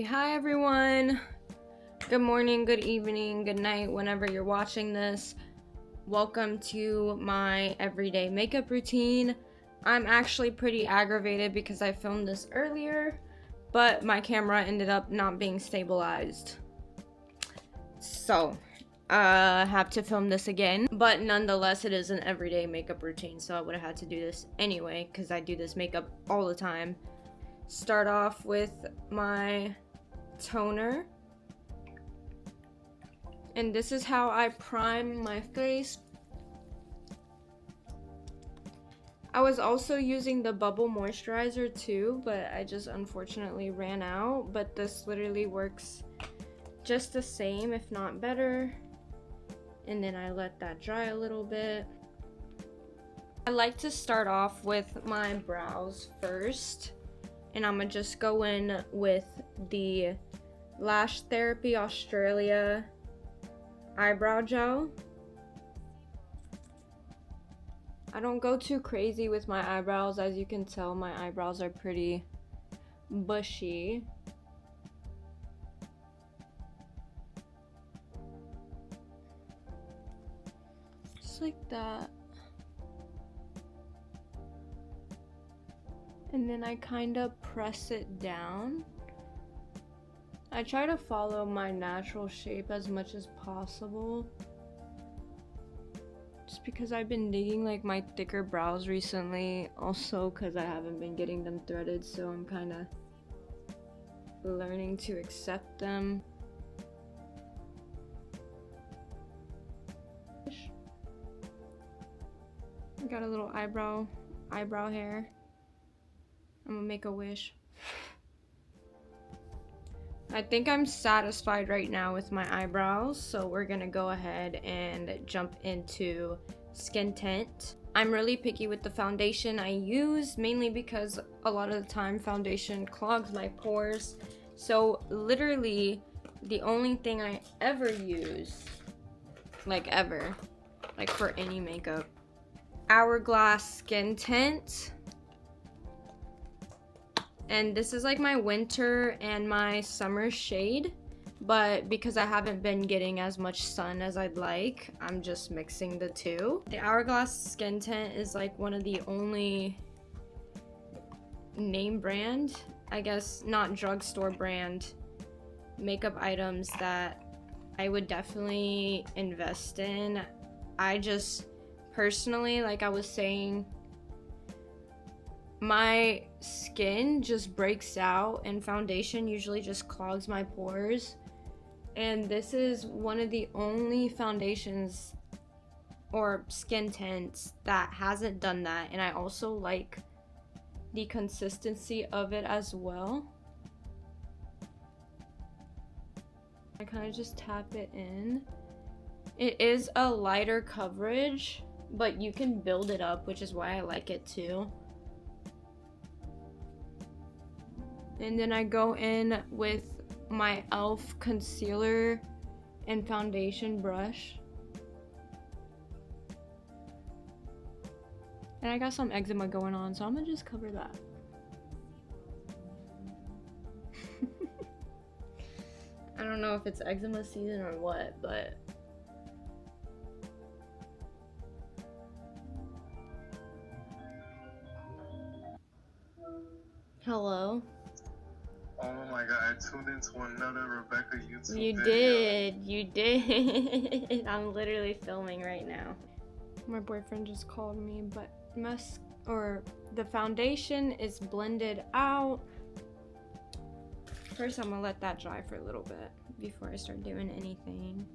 Say hi everyone. Good morning, good evening, good night, whenever you're watching this. Welcome to my everyday makeup routine. I'm actually pretty aggravated because I filmed this earlier, but my camera ended up not being stabilized. So, I have to film this again, but nonetheless, it is an everyday makeup routine, so I would have had to do this anyway because I do this makeup all the time. Start off with my toner, and this is how I prime my face. I was also using the bubble moisturizer too, but I just unfortunately ran out. But this literally works just the same, if not better. And then I let that dry a little bit. I like to start off with my brows first, and I'm gonna just go in with the Lash Therapy Australia eyebrow gel. I don't go too crazy with my eyebrows. As you can tell, my eyebrows are pretty bushy. Just like that. And then I kind of press it down. I try to follow my natural shape as much as possible. Just because I've been digging like my thicker brows recently. Also because I haven't been getting them threaded, so I'm kind of learning to accept them. I got a little eyebrow hair. I'm gonna make a wish. I think I'm satisfied right now with my eyebrows, so we're gonna go ahead and jump into skin tint. I'm really picky with the foundation I use, mainly because a lot of the time foundation clogs my pores. So literally the only thing I ever use, like for any makeup, Hourglass skin tint. And this is like my winter and my summer shade, but because I haven't been getting as much sun as I'd like, I'm just mixing the two. The Hourglass skin tint is like one of the only name brand, I guess not drugstore brand, makeup items that I would definitely invest in. I just personally, like I was saying, my skin just breaks out and foundation usually just clogs my pores, and this is one of the only foundations or skin tints that hasn't done that. And I also like the consistency of it as well. I kind of just tap it in. It is a lighter coverage, but you can build it up, which is why I like it too. And then I go in with my e.l.f. concealer and foundation brush. And I got some eczema going on, so I'm gonna just cover that. I don't know if it's eczema season or what, but hello. Oh my god, I tuned into another Rebecca YouTube video. You did. I'm literally filming right now. My boyfriend just called me, but the foundation is blended out. First, I'm gonna let that dry for a little bit before I start doing anything.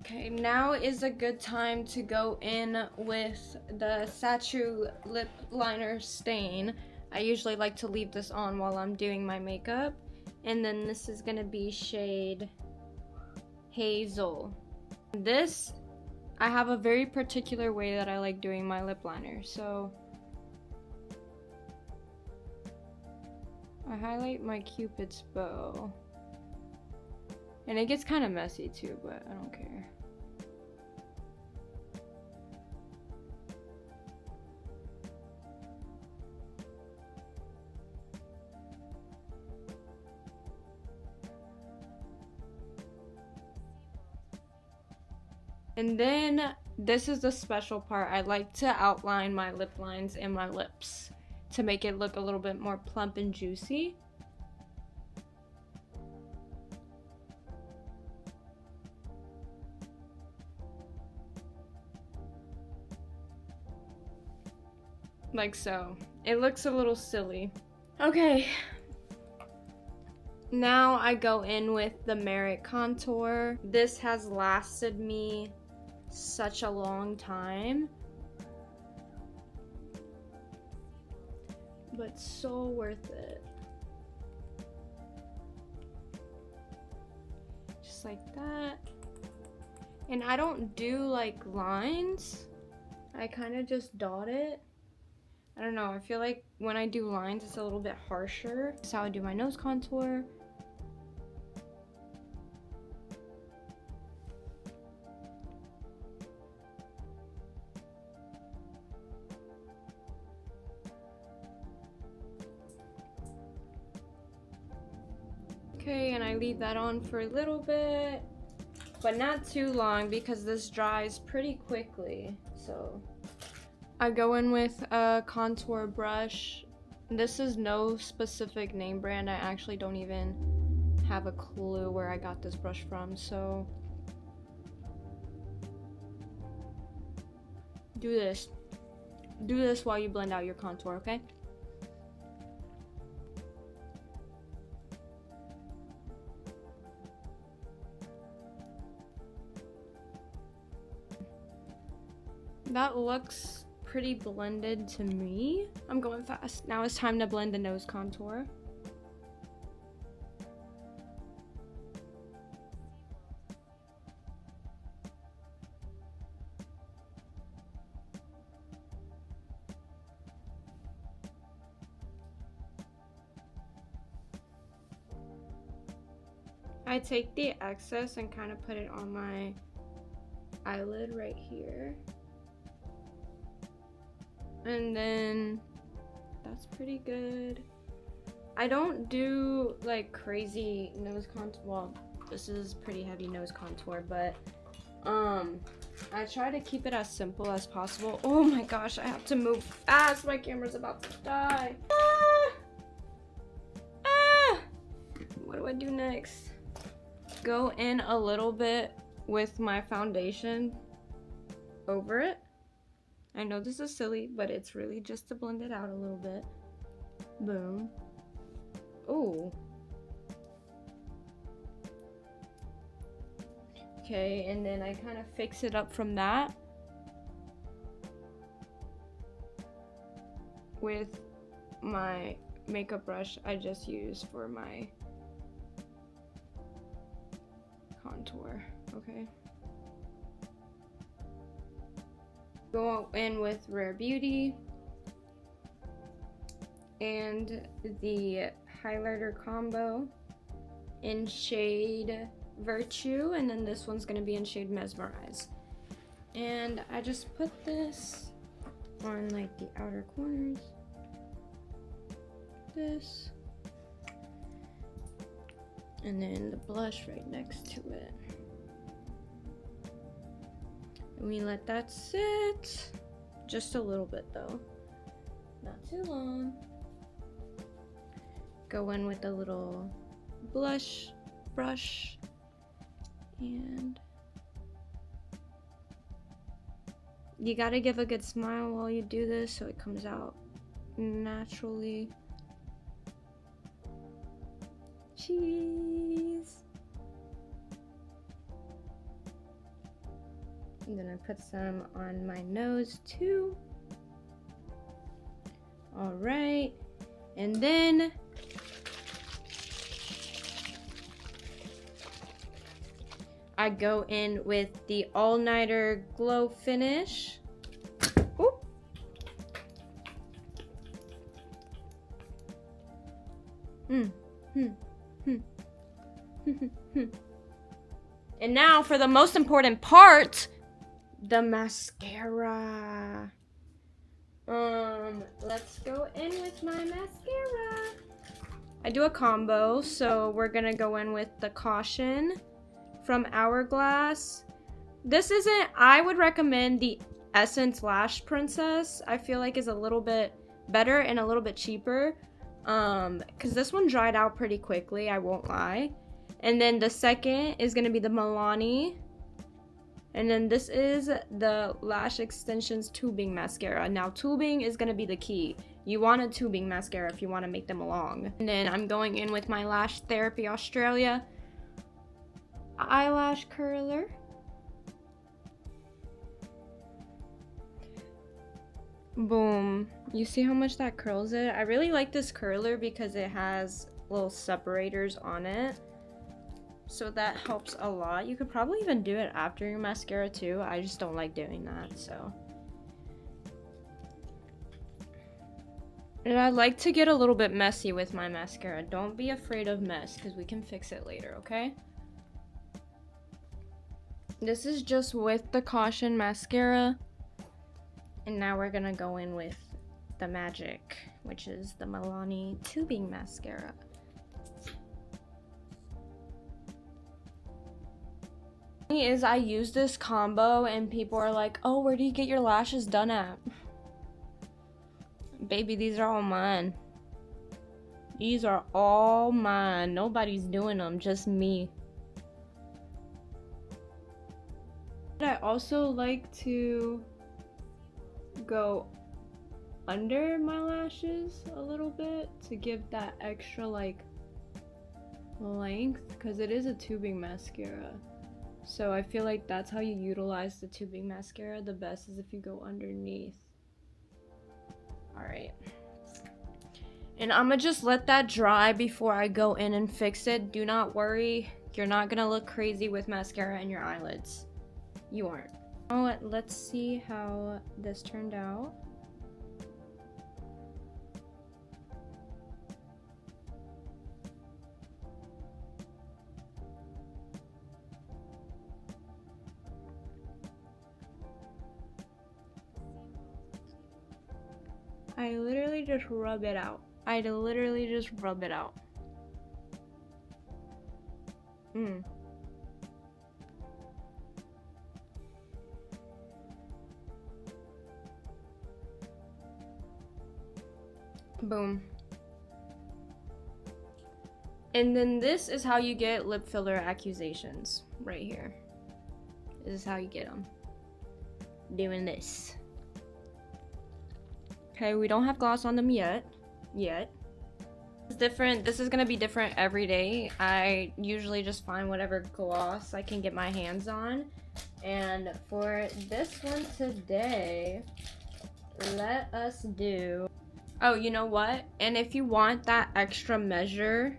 Okay, now is a good time to go in with the Sachu lip liner stain. I usually like to leave this on while I'm doing my makeup. And then this is gonna be shade Hazel. This, I have a very particular way that I like doing my lip liner. So I highlight my Cupid's bow. And it gets kind of messy too, but I don't care. And then this is the special part. I like to outline my lip lines and my lips to make it look a little bit more plump and juicy. Like so. It looks a little silly. Okay. Now I go in with the Merit contour. This has lasted me such a long time. But so worth it. Just like that. And I don't do like lines. I kind of just dot it. I don't know, I feel like when I do lines, it's a little bit harsher. That's how I do my nose contour. Okay, and I leave that on for a little bit, but not too long because this dries pretty quickly, so. I go in with a contour brush. This is no specific name brand. I actually don't even have a clue where I got this brush from, so. Do this. Do this while you blend out your contour, okay? That looks pretty blended to me. I'm going fast. Now it's time to blend the nose contour. I take the excess and kind of put it on my eyelid right here. And then that's pretty good. I don't do like crazy nose contour. Well, this is pretty heavy nose contour, but I try to keep it as simple as possible. Oh my gosh, I have to move fast. My camera's about to die. What do I do next? Go in a little bit with my foundation over it. I know this is silly, but it's really just to blend it out a little bit. Boom. Ooh. Okay, and then I kind of fix it up from that with my makeup brush I just use for my contour, okay? Go in with Rare Beauty and the highlighter combo in shade Virtue, and then this one's gonna be in shade Mesmerize. And I just put this on like the outer corners. This. And then the blush right next to it. And we let that sit. Just a little bit though. Not too long. Go in with a little blush brush. And you gotta give a good smile while you do this so it comes out naturally. Cheese. And then I put some on my nose too. All right, and then I go in with the All Nighter Glow Finish. Ooh. And now for the most important part, the mascara. Let's go in with my mascara. I do a combo, so we're gonna go in with the Caution from Hourglass This isn't, I would recommend the Essence Lash Princess. I feel like is a little bit better and a little bit cheaper. Because this one dried out pretty quickly, I won't lie. And then the second is going to be the Milani. And then this is the Lash Extensions Tubing Mascara. Now, tubing is going to be the key. You want a tubing mascara if you want to make them long. And then I'm going in with my Lash Therapy Australia eyelash curler. Boom. You see how much that curls it? I really like this curler because it has little separators on it. So that helps a lot. You could probably even do it after your mascara too. I just don't like doing that, so. And I like to get a little bit messy with my mascara. Don't be afraid of mess because we can fix it later, okay? This is just with the Caution mascara. And now we're gonna go in with the Magic, which is the Milani Tubing Mascara. Is I use this combo and people are like, oh, where do you get your lashes done at? Baby, these are all mine. These are all mine. Nobody's doing them, just me. I also like to go under my lashes a little bit to give that extra like length because it is a tubing mascara. So I feel like that's how you utilize the tubing mascara the best, is if you go underneath. Alright. And I'm gonna just let that dry before I go in and fix it. Do not worry, you're not gonna look crazy with mascara in your eyelids. You aren't. Oh, let's see how this turned out. I literally just rub it out. I literally just rub it out. Boom. And then this is how you get lip filler accusations. Right here. This is how you get them. Doing this. Okay, we don't have gloss on them yet. It's different. This is gonna be different every day. I usually just find whatever gloss I can get my hands on. And for this one today, let us do... Oh, you know what? And if you want that extra measure,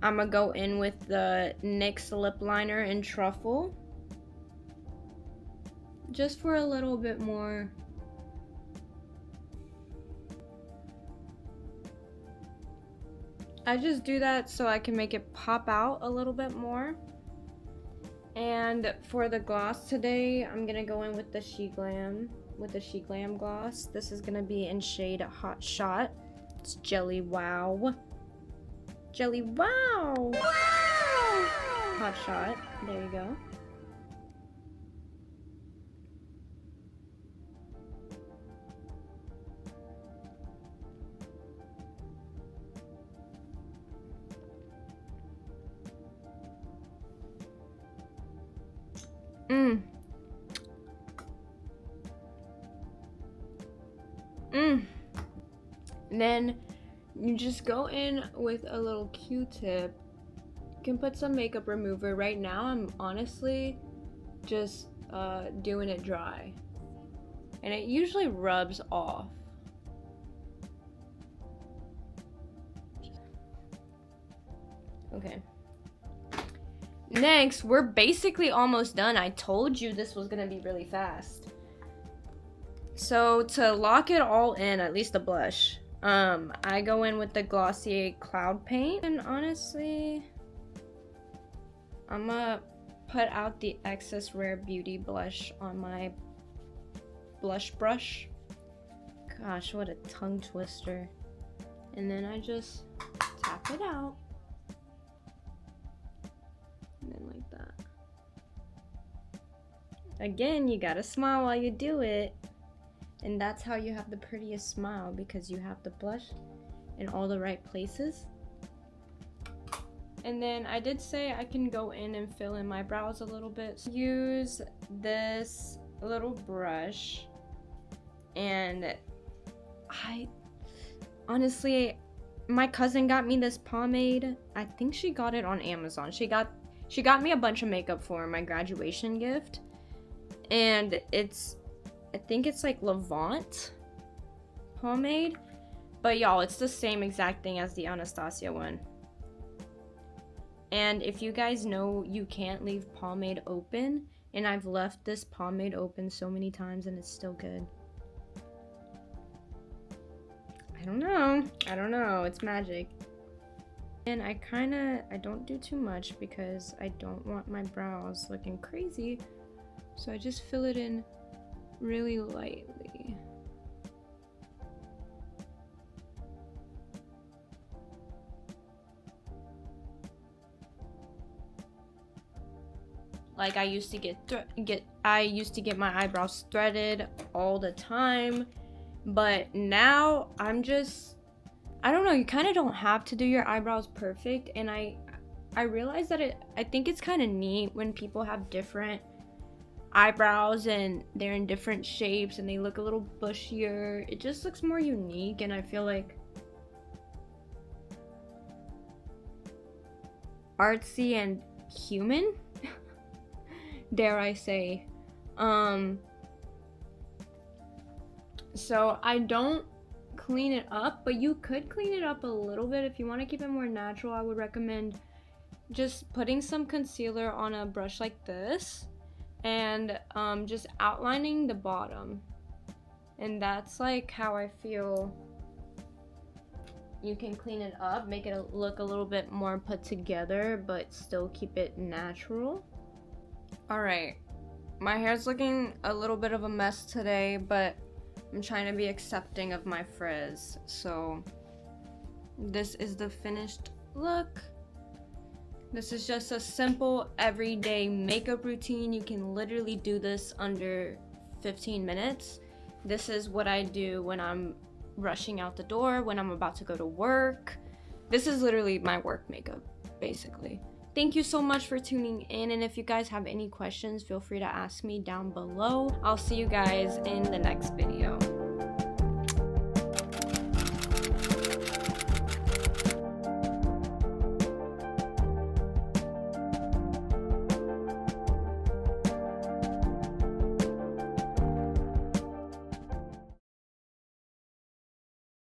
I'm gonna go in with the NYX lip liner in Truffle. Just for a little bit more. I just do that so I can make it pop out a little bit more. And for the gloss today, I'm gonna go in with the SheGlam gloss. This is gonna be in shade Hot Shot. It's Jelly Wow. Jelly Wow! Wow! Hot Shot. There you go. And then you just go in with a little Q-tip. You can put some makeup remover. Right now I'm honestly just doing it dry. And it usually rubs off. Okay. Next, we're basically almost done. I told you this was gonna be really fast. So to lock it all in, at least the blush, I go in with the Glossier Cloud Paint, and honestly, I'm gonna put out the excess Rare Beauty blush on my blush brush. Gosh, what a tongue twister. And then I just tap it out. And then like that. Again, you gotta smile while you do it. And that's how you have the prettiest smile, because you have the blush in all the right places. And then I did say I can go in and fill in my brows a little bit. So use this little brush, and honestly, my cousin got me this pomade. I think she got it on Amazon. She got me a bunch of makeup for my graduation gift, and I think it's like Levant pomade, but y'all, it's the same exact thing as the Anastasia one. And if you guys know, you can't leave pomade open, and I've left this pomade open so many times and it's still good. I don't know, it's magic. And I don't do too much because I don't want my brows looking crazy, so I just fill it in really lightly. Like, I used to get my eyebrows threaded all the time, but now I don't know, you kind of don't have to do your eyebrows perfect. And I realize that I think it's kind of neat when people have different eyebrows and they're in different shapes and they look a little bushier. It just looks more unique, and I feel like artsy and human, dare I say. So I don't clean it up, but you could clean it up a little bit if you want to keep it more natural. I would recommend just putting some concealer on a brush like this and just outlining the bottom. And that's like how I feel you can clean it up, make it look a little bit more put together, but still keep it natural. Alright, my hair's looking a little bit of a mess today, but I'm trying to be accepting of my frizz. So this is the finished look. This is just a simple everyday makeup routine. You can literally do this under 15 minutes. This is what I do when I'm rushing out the door, when I'm about to go to work. This is literally my work makeup, basically. Thank you so much for tuning in, and if you guys have any questions, feel free to ask me down below. I'll see you guys in the next video.